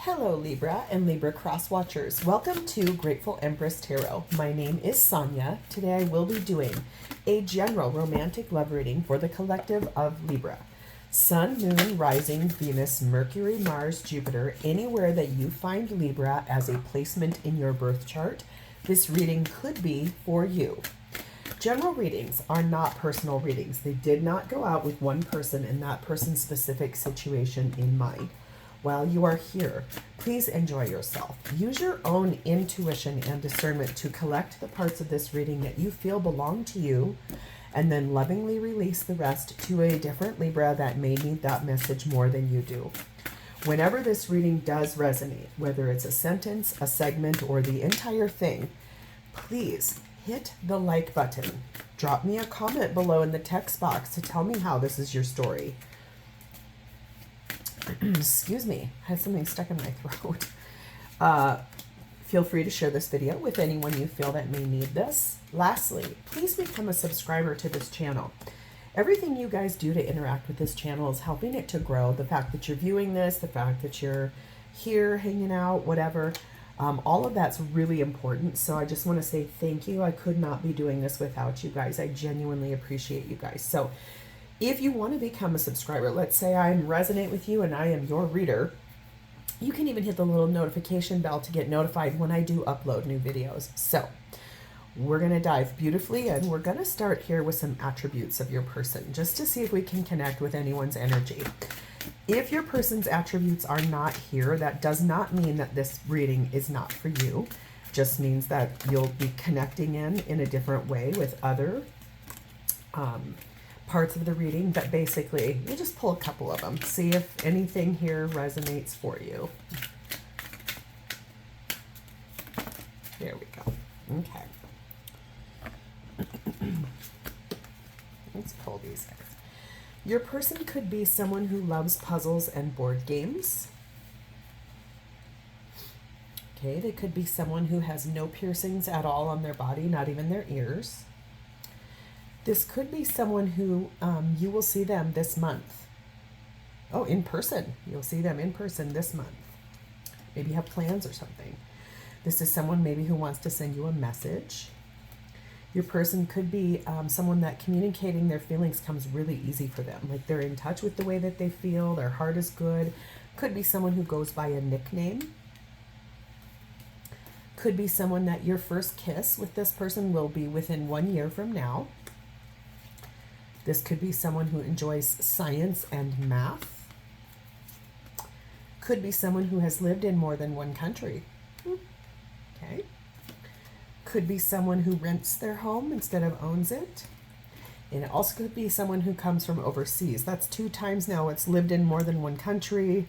Hello Libra and Libra cross watchers. Welcome to Grateful Empress Tarot. My name is Sonia. Today I will be doing a general romantic love reading for the collective of Libra. Sun, Moon, Rising, Venus, Mercury, Mars, Jupiter, anywhere that you find Libra as a placement in your birth chart, this reading could be for you. General readings are not personal readings. They did not go out with one person and that person's specific situation in mind. While you are here, please enjoy yourself. Use your own intuition and discernment to collect the parts of this reading that you feel belong to you, and then lovingly release the rest to a different Libra that may need that message more than you do. Whenever this reading does resonate, whether it's a sentence, a segment, or the entire thing, please hit the like button. Drop me a comment below in the text box to tell me how this is your story. Excuse me, I had something stuck in my throat. Feel free to share this video with anyone you feel that may need this. Lastly, please become a subscriber to this channel. Everything you guys do to interact with this channel is helping it to grow. The fact that you're viewing this, the fact that you're here hanging out, whatever, all of that's really important. So I just want to say thank you. I could not be doing this without you guys. I genuinely appreciate you guys. So if you want to become a subscriber, let's say I resonate with you and I am your reader, you can even hit the little notification bell to get notified when I do upload new videos. So we're going to dive beautifully in. We're going to start here with some attributes of your person, just to see if we can connect with anyone's energy. If your person's attributes are not here, that does not mean that this reading is not for you. It just means that you'll be connecting in a different way with other parts of the reading, but basically we'll just pull a couple of them, see if anything here resonates for you. There we go. Okay. Let's pull these guys. Your person could be someone who loves puzzles and board games. Okay, they could be someone who has no piercings at all on their body, not even their ears. This could be someone who you will see them this month. Oh, in person. You'll see them in person this month. Maybe you have plans or something. This is someone maybe who wants to send you a message. Your person could be someone that communicating their feelings comes really easy for them. Like they're in touch with the way that they feel. Their heart is good. Could be someone who goes by a nickname. Could be someone that your first kiss with this person will be within 1 year from now. This could be someone who enjoys science and math. Could be someone who has lived in more than one country. Okay. Could be someone who rents their home instead of owns it. And it also could be someone who comes from overseas. That's 2 times now it's lived in more than one country.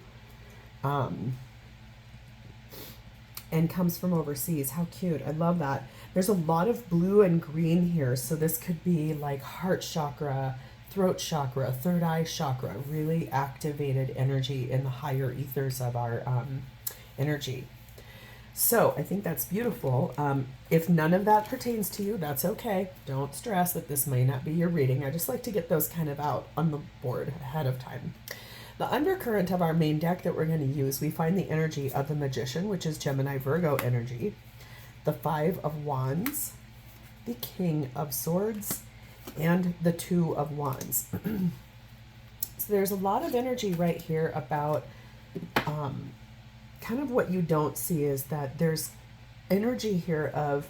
And comes from overseas. How cute. I love that. There's a lot of blue and green here. So this could be like heart chakra, throat chakra, third eye chakra, really activated energy in the higher ethers of our energy. So I think that's beautiful. If none of that pertains to you, that's okay. Don't stress that this may not be your reading. I just like to get those kind of out on the board ahead of time. The undercurrent of our main deck that we're going to use, we find the energy of the Magician, which is Gemini Virgo energy, the 5 of Wands, the King of Swords, and the 2 of Wands. So there's a lot of energy right here about kind of what you don't see is that there's energy here of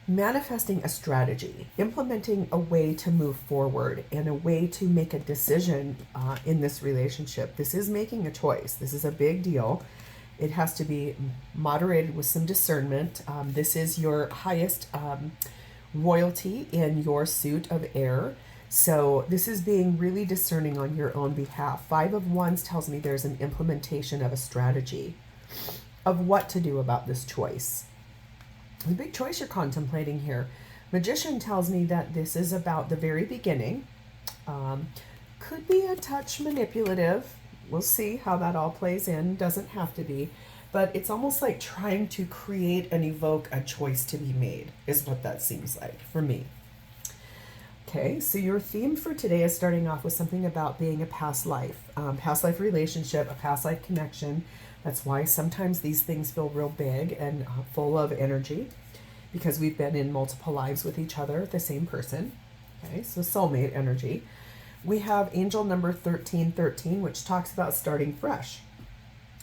manifesting a strategy, implementing a way to move forward and a way to make a decision in this relationship. This is making a choice. This is a big deal. It has to be moderated with some discernment. This is your highest royalty in your suit of air. So this is being really discerning on your own behalf. 5 of Wands tells me there's an implementation of a strategy of what to do about this choice. The big choice you're contemplating here. Magician tells me that this is about the very beginning. Could be a touch manipulative. We'll see how that all plays in. Doesn't have to be. But it's almost like trying to create and evoke a choice to be made is what that seems like for me. Okay, so your theme for today is starting off with something about being a past life relationship, a past life connection. That's why sometimes these things feel real big and full of energy, because we've been in multiple lives with each other, the same person. Okay, so soulmate energy. We have angel number 1313, which talks about starting fresh.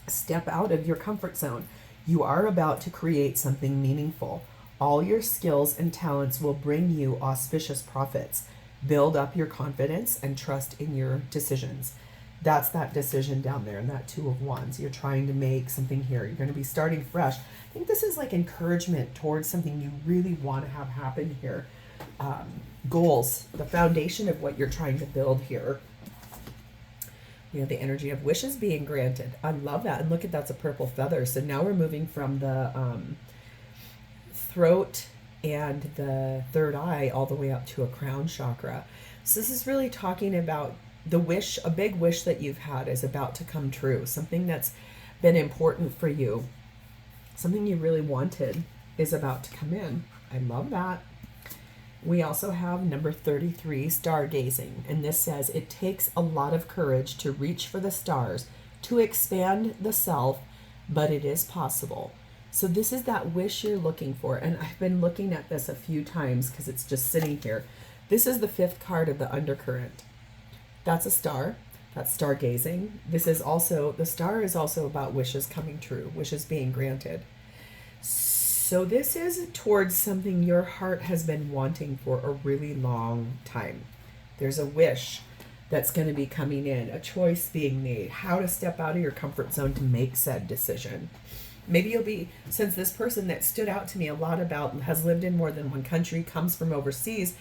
Step out of your comfort zone. You are about to create something meaningful. All your skills and talents will bring you auspicious profits. Build up your confidence and trust in your decisions. That's that decision down there in that Two of Wands. You're trying to make something here. You're going to be starting fresh. I think this is like encouragement towards something you really want to have happen here. Goals, the foundation of what you're trying to build here. You know, the energy of wishes being granted. I love that. And look at that's a purple feather. So now we're moving from the throat and the third eye all the way up to a crown chakra. So this is really talking about the wish, a big wish that you've had is about to come true. Something that's been important for you. Something you really wanted is about to come in. I love that. We also have number 33, stargazing. And this says, it takes a lot of courage to reach for the stars, to expand the self, but it is possible. So this is that wish you're looking for. And I've been looking at this a few times because it's just sitting here. This is the 5th card of the undercurrent. That's a star. That's stargazing. This is also, the star is also about wishes coming true, wishes being granted. So this is towards something your heart has been wanting for a really long time. There's a wish that's going to be coming in, a choice being made, how to step out of your comfort zone to make said decision. Maybe you'll be, since this person that stood out to me a lot about has lived in more than one country, comes from overseas,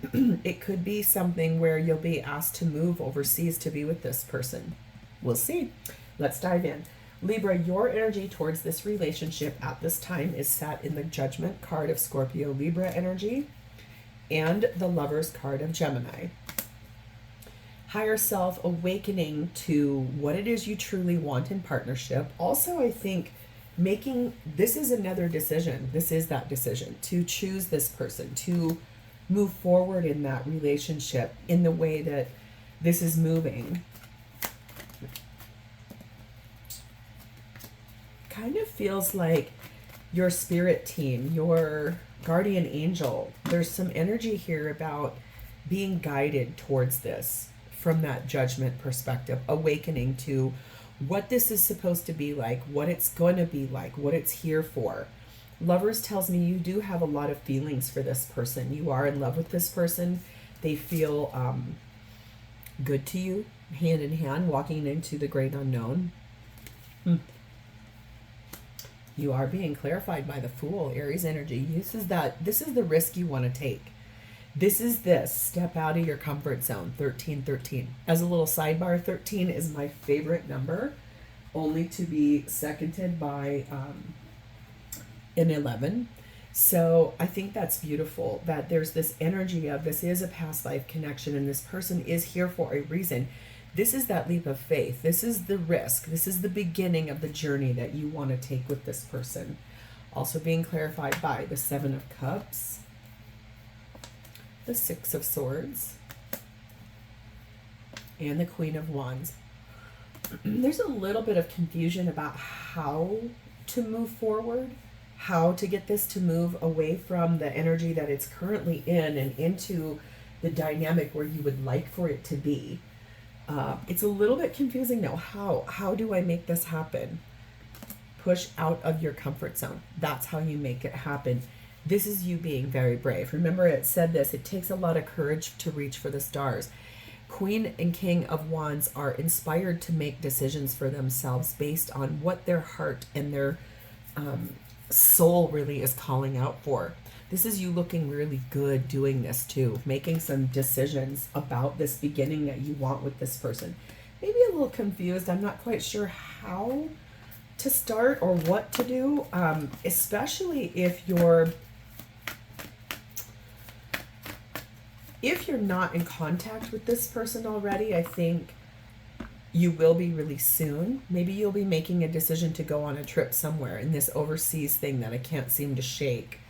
it could be something where you'll be asked to move overseas to be with this person. We'll see. Let's dive in. Libra, your energy towards this relationship at this time is sat in the Judgment card of Scorpio Libra energy and the Lovers card of Gemini. Higher self, awakening to what it is you truly want in partnership. Also, I think making, this is another decision. This is that decision to choose this person, to move forward in that relationship in the way that this is moving. Kind of feels like your spirit team, your guardian angel. There's some energy here about being guided towards this from that Judgment perspective, awakening to what this is supposed to be like, what it's going to be like, what it's here for. Lovers tells me you do have a lot of feelings for this person. You are in love with this person. They feel good to you, hand in hand, walking into the great unknown. You are being clarified by the Fool, Aries energy. This is the risk you want to take. This is step out of your comfort zone, 1313. As a little sidebar, 13 is my favorite number, only to be seconded by an 11. So I think that's beautiful that there's this energy of this is a past life connection and this person is here for a reason. This is that leap of faith. This is the risk. This is the beginning of the journey that you want to take with this person. Also being clarified by the 7 of Cups, the 6 of Swords, and the Queen of Wands. There's a little bit of confusion about how to move forward, how to get this to move away from the energy that it's currently in and into the dynamic where you would like for it to be. It's a little bit confusing now. How do I make this happen? Push out of your comfort zone. That's how you make it happen. This is you being very brave. Remember, it said this, it takes a lot of courage to reach for the stars. Queen and King of Wands are inspired to make decisions for themselves based on what their heart and their soul really is calling out for. This is you looking really good doing this too, making some decisions about this beginning that you want with this person. Maybe a little confused. I'm not quite sure how to start or what to do, especially if you're not in contact with this person already. I think you will be really soon. Maybe you'll be making a decision to go on a trip somewhere in this overseas thing that I can't seem to shake.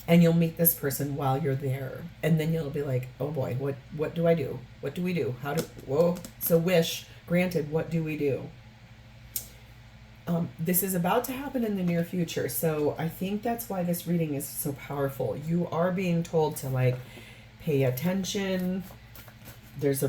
And you'll meet this person while you're there. And then you'll be like, oh boy, what do I do? What do we do? Whoa. So wish granted, what do we do? This is about to happen in the near future. So I think that's why this reading is so powerful. You are being told to like pay attention. There's a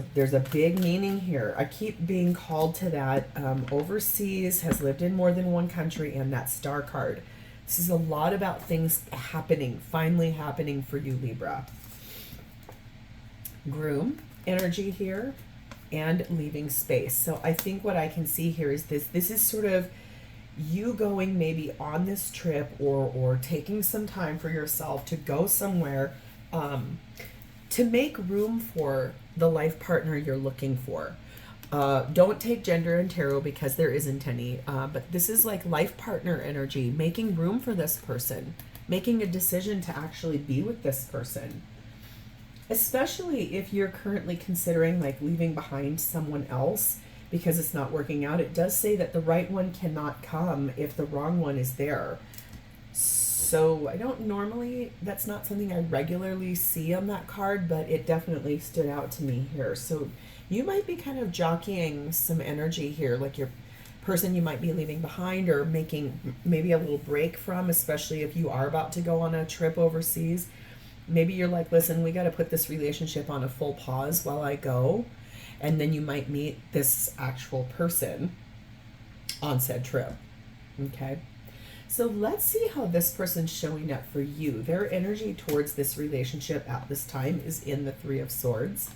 big meaning here. I keep being called to that. Overseas, has lived in more than one country, and that star card. This is a lot about things happening, finally happening for you, Libra. Groom energy here and leaving space. So I think what I can see here is this is sort of you going maybe on this trip or taking some time for yourself to go somewhere to make room for the life partner you're looking for. Don't take gender in tarot because there isn't any, but this is like life partner energy, making room for this person, making a decision to actually be with this person. Especially if you're currently considering like leaving behind someone else because it's not working out. It does say that the right one cannot come if the wrong one is there. So I don't normally, that's not something I regularly see on that card, but it definitely stood out to me here. So you might be kind of jockeying some energy here, like your person you might be leaving behind or making maybe a little break from, especially if you are about to go on a trip overseas. Maybe you're like, listen, we got to put this relationship on a full pause while I go. And then you might meet this actual person on said trip. Okay. So let's see how this person's showing up for you. Their energy towards this relationship at this time is in the Three of Swords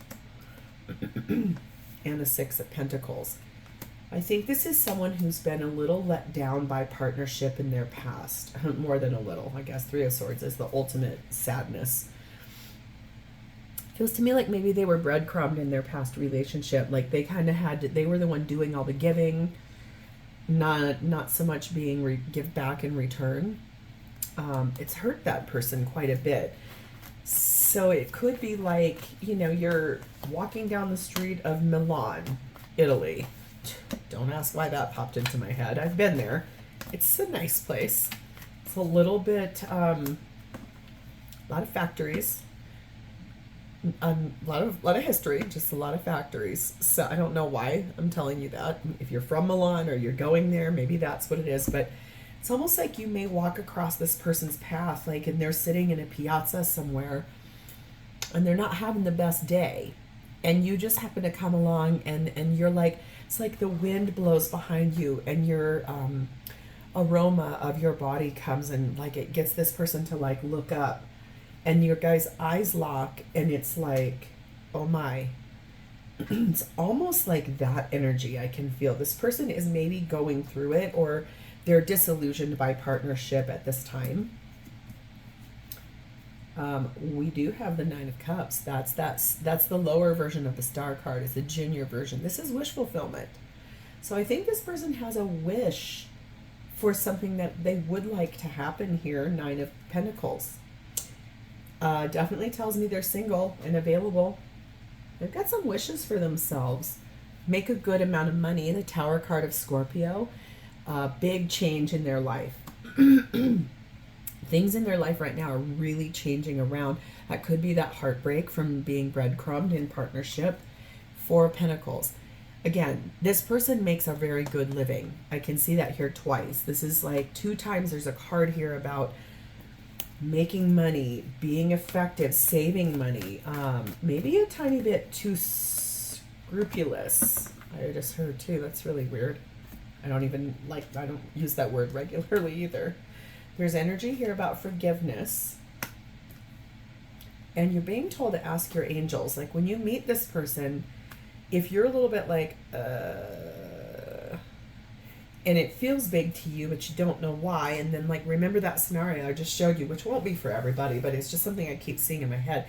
and the Six of Pentacles. I think this is someone who's been a little let down by partnership in their past. More than a little, I guess. Three of Swords is the ultimate sadness. Feels to me like maybe they were breadcrumbed in their past relationship. Like they kind of had to, they were the one doing all the giving, not so much being give back in return. It's hurt that person quite a bit. So it could be like, you know, you're walking down the street of Milan, Italy. Don't ask why that popped into my head. I've been there. It's a nice place. It's a little bit, a lot of factories, a lot of history, just a lot of factories. So I don't know why I'm telling you that. If you're from Milan or you're going there, maybe that's what it is. But it's almost like you may walk across this person's path, like, and they're sitting in a piazza somewhere, and they're not having the best day, and you just happen to come along, and you're like, it's like the wind blows behind you, and your aroma of your body comes and like it gets this person to like look up, and your guys' eyes lock, and it's like, oh my. It's almost like that energy I can feel. This person is maybe going through it, or they're disillusioned by partnership at this time. We do have the Nine of Cups. That's the lower version of the Star card. It's the junior version. This is wish fulfillment. So I think this person has a wish for something that they would like to happen here. Nine of Pentacles. Definitely tells me they're single and available. They've got some wishes for themselves. Make a good amount of money. The Tower card of Scorpio. Big change in their life. Things in their life right now are really changing around. That could be that heartbreak from being breadcrumbed in partnership. Four of Pentacles. Again, this person makes a very good living. I can see that here twice. This is like 2 times there's a card here about making money, being effective, saving money. Maybe a tiny bit too scrupulous. I just heard too. That's really weird. I don't use that word regularly either. There's energy here about forgiveness. And you're being told to ask your angels. Like when you meet this person, if you're a little bit like, and it feels big to you, but you don't know why. And then like, remember that scenario I just showed you, which won't be for everybody, but it's just something I keep seeing in my head.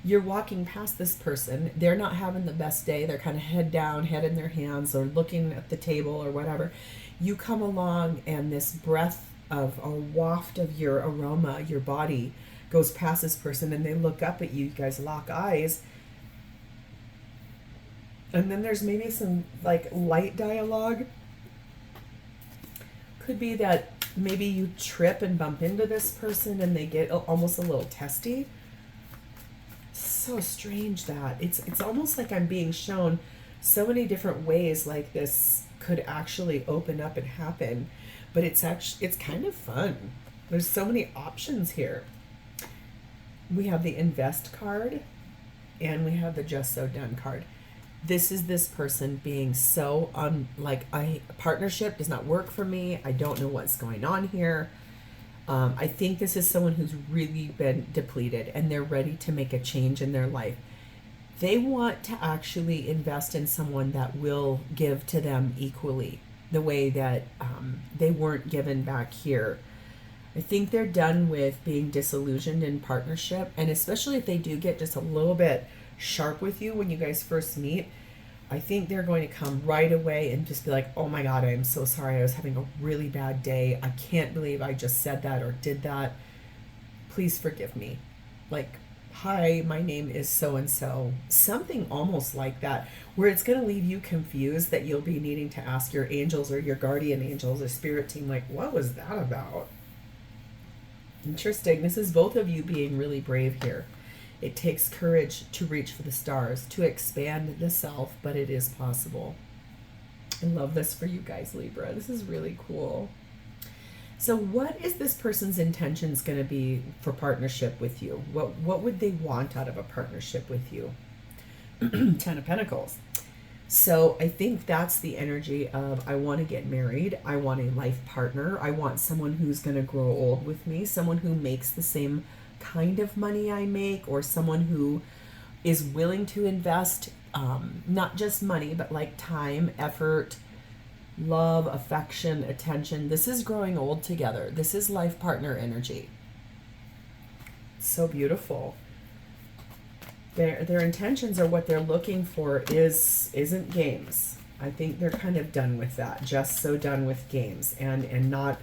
You're walking past this person. They're not having the best day. They're kind of head down, head in their hands, or looking at the table or whatever. You come along and this breath of a waft of your aroma, your body goes past this person, and they look up at you. You guys lock eyes. And then there's maybe some like light dialogue. Could be that Maybe you trip and bump into this person and they get almost a little testy. So strange that it's almost like I'm being shown so many different ways like this could actually open up and happen, but it's kind of fun. There's so many options here. We have the invest card and we have the just so done card. This is this person being so like, a partnership does not work for me. I don't know what's going on here. I think this is someone who's really been depleted and they're ready to make a change in their life. They want to actually invest in someone that will give to them equally, the way that they weren't given back here. I think they're done with being disillusioned in partnership, and especially if they do get just a little bit sharp with you when you guys first meet, I think they're going to come right away and just be like, oh my God, I am so sorry. I was having a really bad day. I can't believe I just said that or did that. Please forgive me. Like, hi, my name is so-and-so. Something almost like that, where it's going to leave you confused that you'll be needing to ask your angels or your guardian angels or spirit team, like, what was that about? Interesting. This is both of you being really brave here. It takes courage to reach for the stars, to expand the self, but it is possible. I love this for you guys, Libra. This is really cool. So what is this person's intentions going to be for partnership with you? What would they want out of a partnership with you? 10 of Pentacles. So I think that's the energy of, I want to get married. I want a life partner. I want someone who's going to grow old with me, someone who makes the same kind of money I make, or someone who is willing to invest not just money, but like time, effort, love, affection, attention. This is growing old together. This is life partner energy. So beautiful. Their intentions are what they're looking for isn't games. I think they're kind of done with that. Just so done with games and not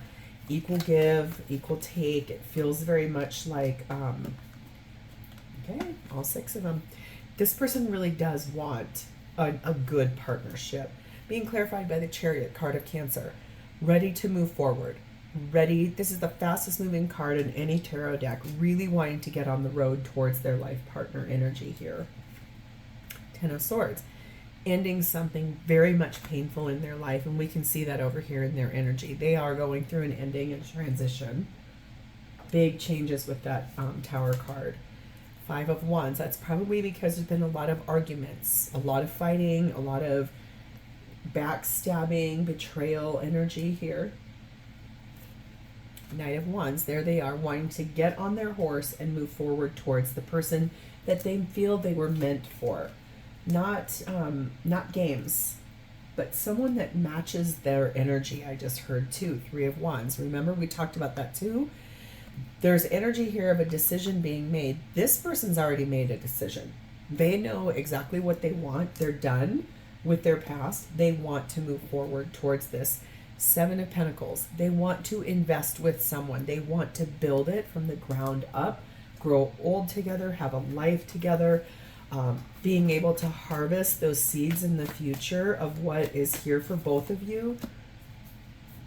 equal give, equal take. It feels very much like, okay, all 6 of them. This person really does want a good partnership. Being clarified by the Chariot card of Cancer. Ready to move forward. Ready. This is the fastest moving card in any tarot deck. Really wanting to get on the road towards their life partner energy here. 10 of Swords. Ending something very much painful in their life, and we can see that over here in their energy. They are going through an ending and transition. Big changes with that Tower card. 5 of Wands. That's probably because there's been a lot of arguments, a lot of fighting, a lot of backstabbing, betrayal energy here. Knight of Wands. There they are, wanting to get on their horse and move forward towards the person that they feel they were meant for. Not games, but someone that matches their energy. I just heard too. 3 of Wands. Remember, we talked about that too. There's energy here of a decision being made. This person's already made a decision. They know exactly what they want. They're done with their past. They want to move forward towards this. 7 of Pentacles. They want to invest with someone. They want to build it from the ground up, grow old together, have a life together. Being able to harvest those seeds in the future of what is here for both of you.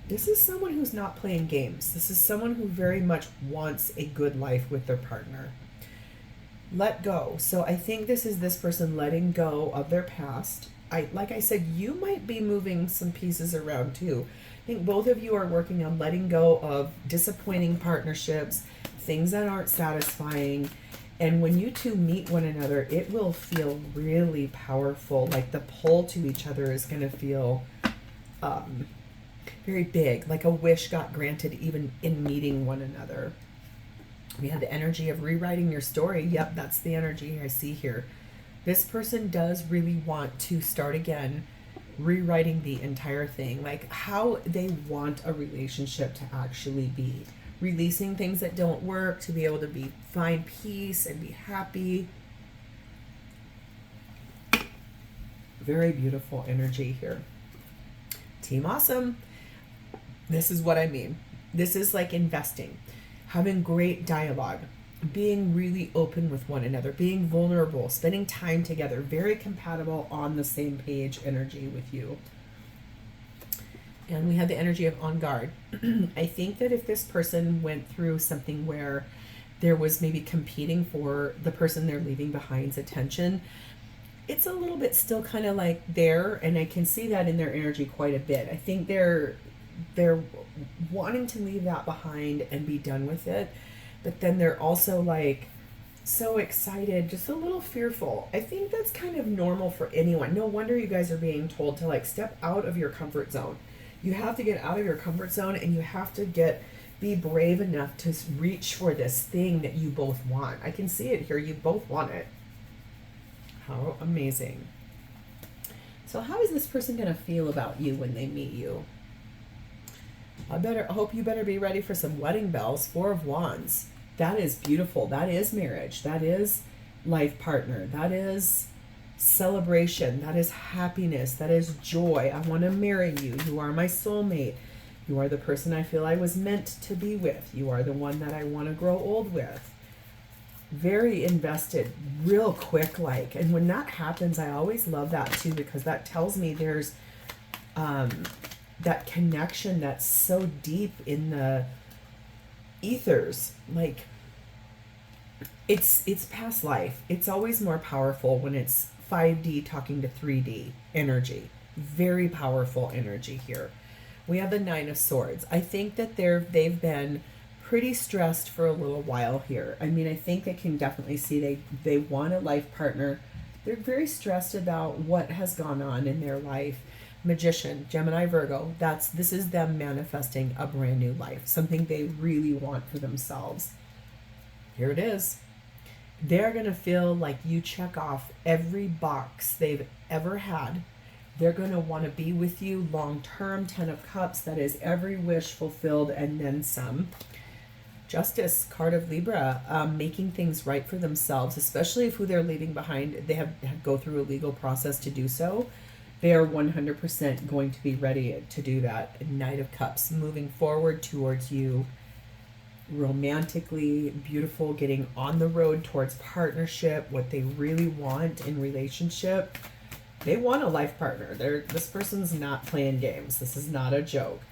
This is someone who's not playing games. This is someone who very much wants a good life with their partner. Let go. So I think this is this person letting go of their past. Like I said, you might be moving some pieces around too. I think both of you are working on letting go of disappointing partnerships, things that aren't satisfying. And when you two meet one another, it will feel really powerful. Like the pull to each other is going to feel very big, like a wish got granted even in meeting one another. We have the energy of rewriting your story. Yep, that's the energy I see here. This person does really want to start again, rewriting the entire thing, like how they want a relationship to actually be. Releasing things that don't work to be able to find peace and be happy. Very beautiful energy here. Team Awesome. This is what I mean. This is like investing, having great dialogue, being really open with one another, being vulnerable, spending time together, very compatible, on the same page energy with you. And we have the energy of on guard. I think that if this person went through something where there was maybe competing for the person they're leaving behind's attention, it's a little bit still kind of like there, and I can see that in their energy quite a bit. I think they're wanting to leave that behind and be done with it, but then they're also like so excited, just a little fearful. I think that's kind of normal for anyone. No wonder you guys are being told to like step out of your comfort zone. You have to get out of your comfort zone, and you have to be brave enough to reach for this thing that you both want. I can see it here. You both want it. How amazing. So how is this person going to feel about you when they meet you? I hope you better be ready for some wedding bells. 4 of Wands. That is beautiful. That is marriage. That is life partner. That is celebration. That is happiness. That is joy. I want to marry you. You are my soulmate. You are the person I feel I was meant to be with. You are the one that I want to grow old with. Very invested, real quick like. And when that happens, I always love that too, because that tells me there's that connection that's so deep in the ethers. Like it's past life. It's always more powerful when it's 5D talking to 3D energy. Very powerful energy here. We have the 9 of Swords. I think that they've been pretty stressed for a little while here. I mean, I think they can definitely see they want a life partner. They're very stressed about what has gone on in their life. Magician, Gemini, Virgo, this is them manifesting a brand new life, something they really want for themselves. Here it is. They're going to feel like you check off every box they've ever had. They're going to want to be with you long term. 10 of Cups, that is every wish fulfilled and then some. Justice, card of Libra, making things right for themselves, especially if who they're leaving behind, they have go through a legal process to do so. They are 100% going to be ready to do that. Knight of Cups, moving forward towards you, romantically, beautiful, getting on the road towards partnership, what they really want in relationship. They want a life partner. This person's not playing games. This is not a joke.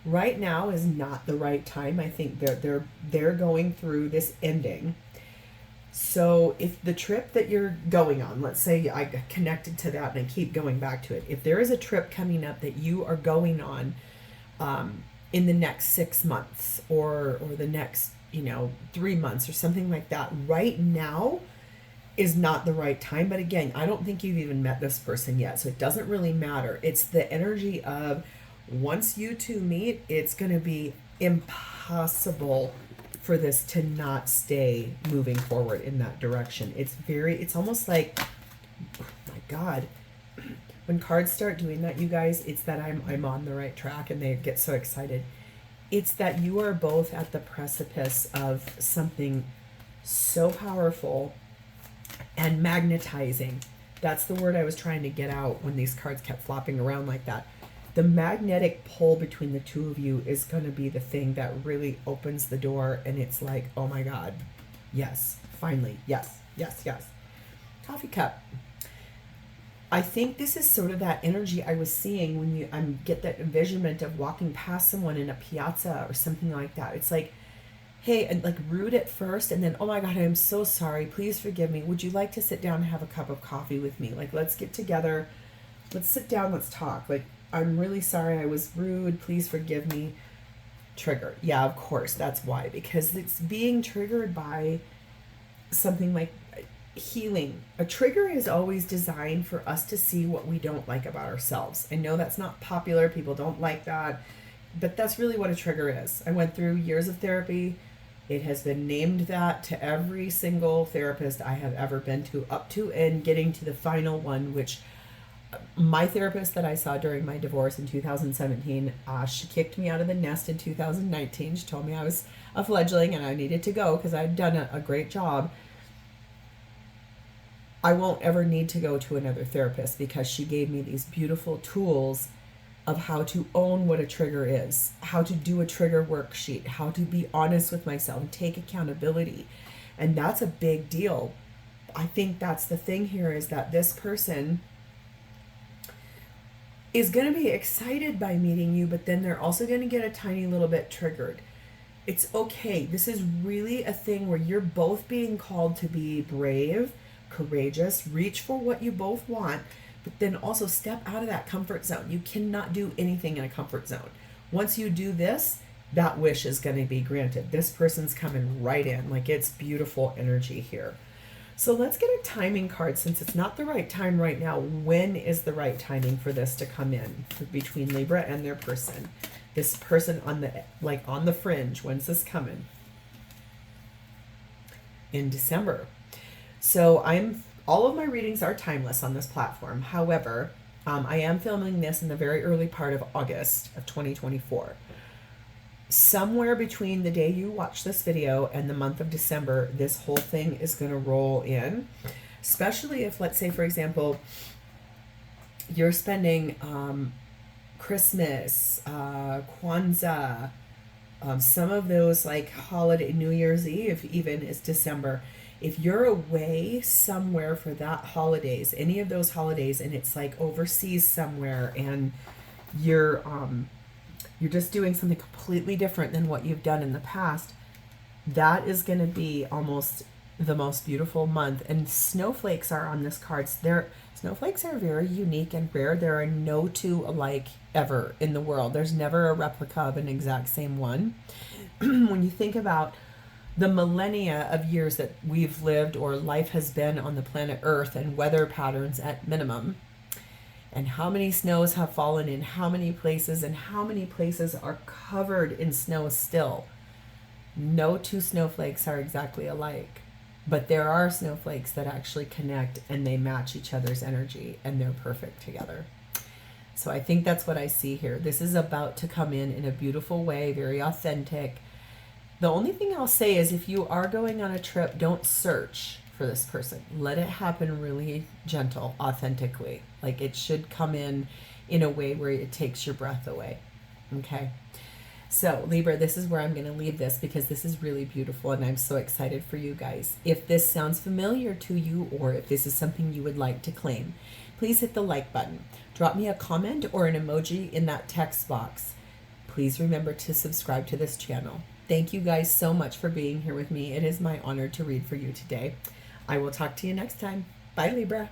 Right now is not the right time. I think they're going through this ending. So if the trip that you're going on, let's say I connected to that and I keep going back to it. If there is a trip coming up that you are going on in the next 6 months or the next 3 months or something like that, right now is not the right time. But again, I don't think you've even met this person yet, so it doesn't really matter. It's the energy of once you two meet, it's going to be impossible for this to not stay moving forward in that direction. It's almost like, oh my God, when cards start doing that, you guys, it's that I'm on the right track and they get so excited. It's that you are both at the precipice of something so powerful and magnetizing. That's the word I was trying to get out when these cards kept flopping around like that. The magnetic pull between the two of you is going to be the thing that really opens the door, and it's like, oh my God, yes, finally, yes, yes, yes. Coffee cup. I think this is sort of that energy I was seeing when you get that envisionment of walking past someone in a piazza or something like that. It's like, hey, and like rude at first, and then, oh my God, I'm so sorry, please forgive me. Would you like to sit down and have a cup of coffee with me? Like, let's get together, let's sit down, let's talk. Like, I'm really sorry I was rude, please forgive me. Trigger. Yeah, of course, that's why, because it's being triggered by something like healing. A trigger is always designed for us to see what we don't like about ourselves. I know that's not popular, people don't like that, but that's really what a trigger is. I went through years of therapy. It has been named that to every single therapist I have ever been to, up to and getting to the final one, which my therapist that I saw during my divorce in 2017, she kicked me out of the nest in 2019. She told me I was a fledgling and I needed to go because I'd done a great job. I won't ever need to go to another therapist because she gave me these beautiful tools of how to own what a trigger is, how to do a trigger worksheet, how to be honest with myself and take accountability. And that's a big deal. I think that's the thing here, is that this person is going to be excited by meeting you, but then they're also going to get a tiny little bit triggered. It's okay. This is really a thing where you're both being called to be brave, courageous, reach for what you both want, but then also step out of that comfort zone. You cannot do anything in a comfort zone. Once you do this, that wish is going to be granted. This person's coming right in. Like, it's beautiful energy here. So let's get a timing card, since it's not the right time right now. When is the right timing for this to come in between Libra and their person? This person on the fringe, when's this coming? In December. So all of my readings are timeless on this platform. However, I am filming this in the very early part of August of 2024. Somewhere between the day you watch this video and the month of December, this whole thing is going to roll in. Especially if, let's say, for example, you're spending Christmas, Kwanzaa, some of those like holiday, New Year's Eve even is December. If you're away somewhere for that holidays, any of those holidays, and it's like overseas somewhere, and you're just doing something completely different than what you've done in the past, that is going to be almost the most beautiful month. And snowflakes are on this card. Snowflakes are very unique and rare. There are no two alike ever in the world. There's never a replica of an exact same one. When you think about the millennia of years that we've lived or life has been on the planet Earth, and weather patterns at minimum, and how many snows have fallen in how many places, and how many places are covered in snow still. No two snowflakes are exactly alike, but there are snowflakes that actually connect and they match each other's energy and they're perfect together. So I think that's what I see here. This is about to come in a beautiful way, very authentic. The only thing I'll say is, if you are going on a trip, don't search for this person. Let it happen really gentle, authentically. Like, it should come in a way where it takes your breath away. Okay? So, Libra, this is where I'm going to leave this, because this is really beautiful and I'm so excited for you guys. If this sounds familiar to you, or if this is something you would like to claim, please hit the like button. Drop me a comment or an emoji in that text box. Please remember to subscribe to this channel. Thank you guys so much for being here with me. It is my honor to read for you today. I will talk to you next time. Bye, Libra.